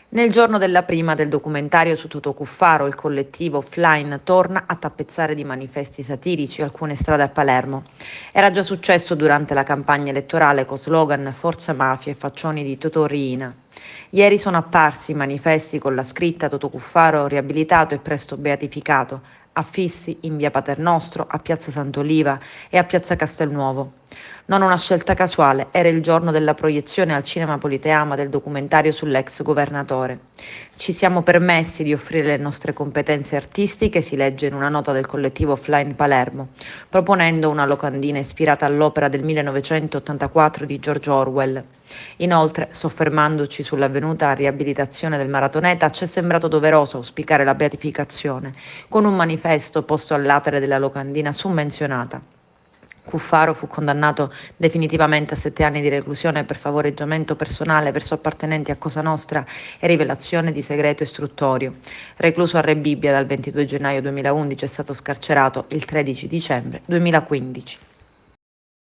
Nel giorno della prima del documentario su Toto Cuffaro, il collettivo Offline torna a tappezzare di manifesti satirici alcune strade a Palermo. Era già successo durante la campagna elettorale con slogan Forza Mafia e faccioni di Totò Riina. Ieri sono apparsi manifesti con la scritta Toto Cuffaro riabilitato e presto beatificato, affissi in via Paternostro, a piazza Sant'Oliva e a piazza Castelnuovo. Non una scelta casuale, era il giorno della proiezione al Cinema Politeama del documentario sull'ex governatore. Ci siamo permessi di offrire le nostre competenze artistiche, si legge in una nota del collettivo Offline Palermo, proponendo una locandina ispirata all'opera del 1984 di George Orwell. Inoltre, soffermandoci sull'avvenuta riabilitazione del maratoneta, ci è sembrato doveroso auspicare la beatificazione, con un manifesto posto all'atere della locandina summenzionata. Cuffaro fu condannato definitivamente a 7 anni di reclusione per favoreggiamento personale verso appartenenti a Cosa Nostra e rivelazione di segreto istruttorio. Recluso a Rebibbia dal 22 gennaio 2011, è stato scarcerato il 13 dicembre 2015.